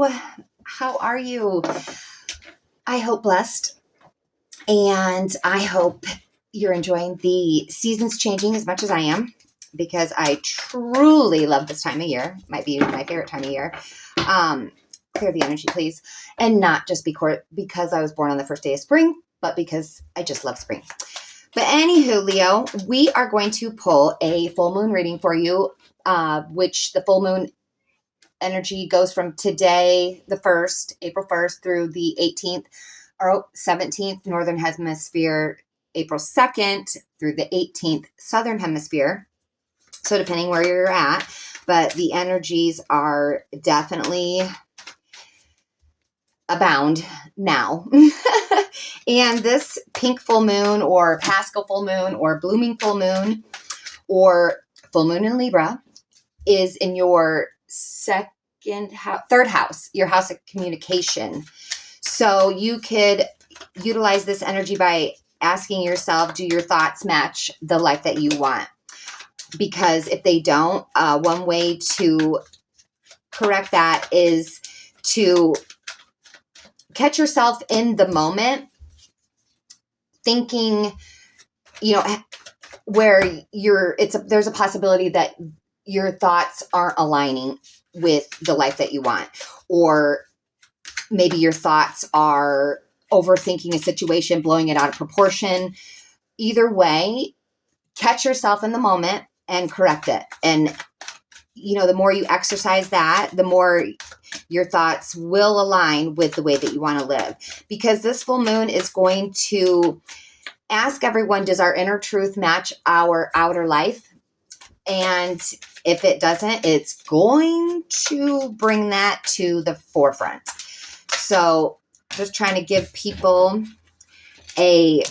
Hello. How are you? I hope blessed. And I hope you're enjoying the seasons changing as much as I am, because I truly love this time of year. Might be my favorite time of year. Clear the energy, please. And not just because I was born on the first day of spring, but because I just love spring. But anywho, Leo, we are going to pull a full moon reading for you, which the full moon energy goes from today, the 1st, April 1st, through the 18th or 17th, Northern Hemisphere, April 2nd, through the 18th, Southern Hemisphere. So depending where you're at, but the energies are definitely abound now. And this pink full moon or Paschal full moon or blooming full moon or full moon in Libra is in your third house, your house of communication. So you could utilize this energy by asking yourself, do your thoughts match the life that you want? Because if they don't, one way to correct that is to catch yourself in the moment, thinking, where there's a possibility that your thoughts aren't aligning with the life that you want, or maybe your thoughts are overthinking a situation, blowing it out of proportion. Either way, catch yourself in the moment and correct it. And, the more you exercise that, the more your thoughts will align with the way that you want to live. Because this full moon is going to ask everyone, does our inner truth match our outer life? And if it doesn't, it's going to bring that to the forefront. So just trying to give people a,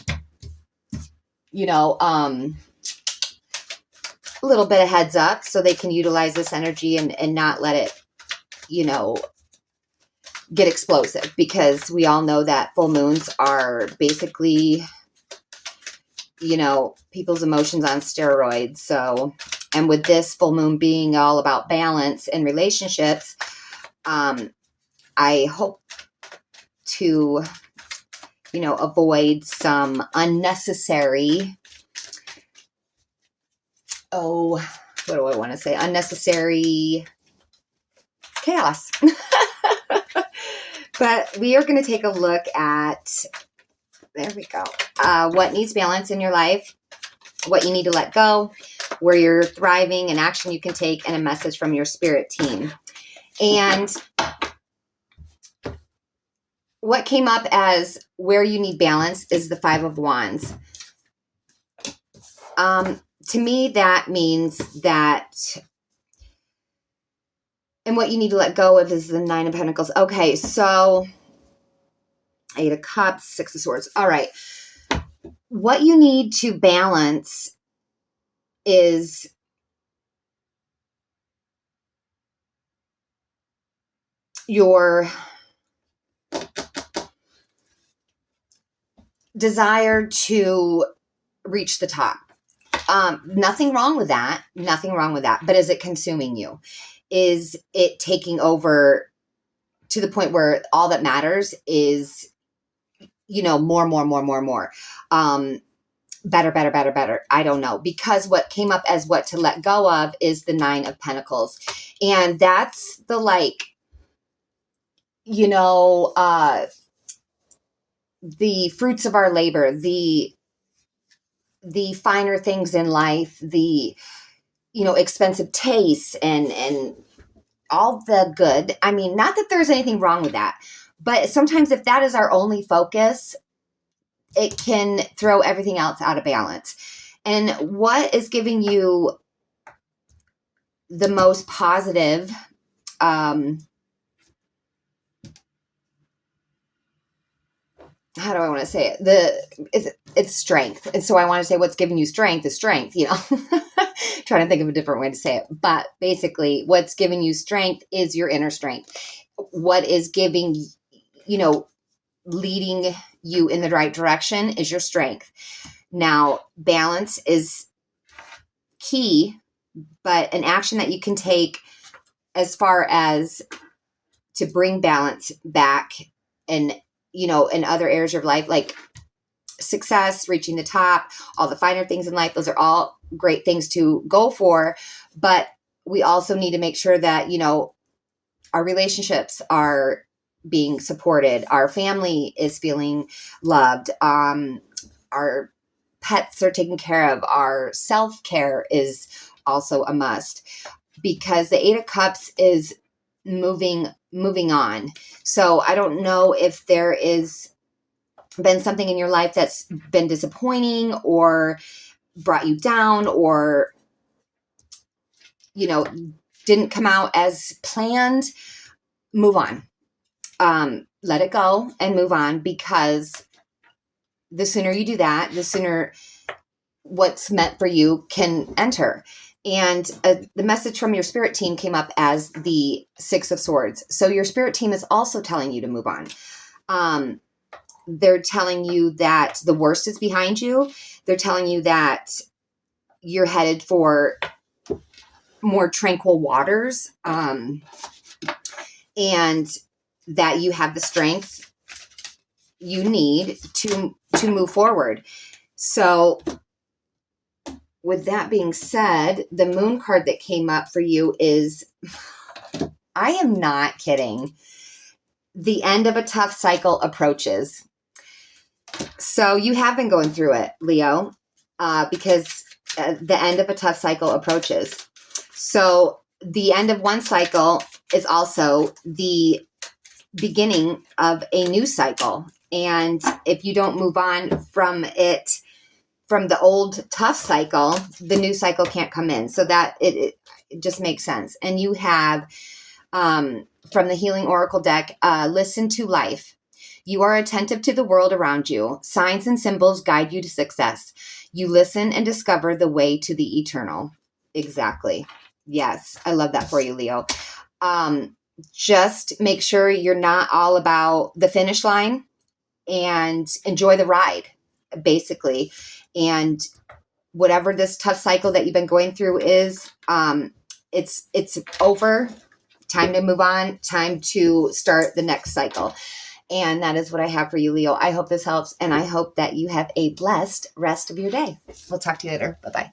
little bit of heads up so they can utilize this energy and not let it, get explosive, because we all know that full moons are basically, people's emotions on steroids. So, and with this full moon being all about balance in relationships, I hope to, avoid some unnecessary, unnecessary chaos. But we are going to take a look at, there we go, what needs balance in your life, what you need to let go, where you're thriving, an action you can take, and a message from your spirit team. And what came up as where you need balance is the 5 of Wands. To me, that means that, and what you need to let go of is the 9 of Pentacles. Okay, so 8 of Cups, 6 of Swords. All right. What you need to balance is your desire to reach the top. Nothing wrong with that. But is it consuming you? Is it taking over to the point where all that matters is, more. Better. I don't know. Because what came up as what to let go of is the 9 of Pentacles. And that's the the fruits of our labor, the finer things in life, the, expensive tastes and all the good. I mean, not that there's anything wrong with that, but sometimes if that is our only focus, it can throw everything else out of balance. And what is giving you the most positive, how do I want to say it? It's strength. And so I want to say what's giving you strength is strength, trying to think of a different way to say it. But basically what's giving you strength is your inner strength. What is giving, leading you in the right direction is your strength. Now, balance is key, but an action that you can take as far as to bring balance back and, in other areas of life, like success, reaching the top, all the finer things in life. Those are all great things to go for. But we also need to make sure that, our relationships are being supported. Our family is feeling loved. Our pets are taken care of. Our self-care is also a must, because the Eight of Cups is moving on. So I don't know if there is been something in your life that's been disappointing or brought you down, or, didn't come out as planned. Move on. Let it go and move on, because the sooner you do that, the sooner what's meant for you can enter. And the message from your spirit team came up as the Six of Swords. So your spirit team is also telling you to move on. They're telling you that the worst is behind you. They're telling you that you're headed for more tranquil waters, and that you have the strength you need to move forward. So with that being said, the Moon card that came up for you is, I am not kidding, the end of a tough cycle approaches. So you have been going through it, Leo, because the end of a tough cycle approaches. So the end of one cycle is also the beginning of a new cycle. And if you don't move on from it, from the old tough cycle, the new cycle can't come in. So that it just makes sense. And you have, from the Healing Oracle deck, listen to life. You are attentive to the world around you. Signs and symbols guide you to success. You listen and discover the way to the eternal. Exactly. Yes. I love that for you, Leo. Just make sure you're not all about the finish line, and enjoy the ride, basically. And whatever this tough cycle that you've been going through is, it's over. Time to move on. Time to start the next cycle. And that is what I have for you, Leo. I hope this helps, and I hope that you have a blessed rest of your day. We'll talk to you later. Bye-bye.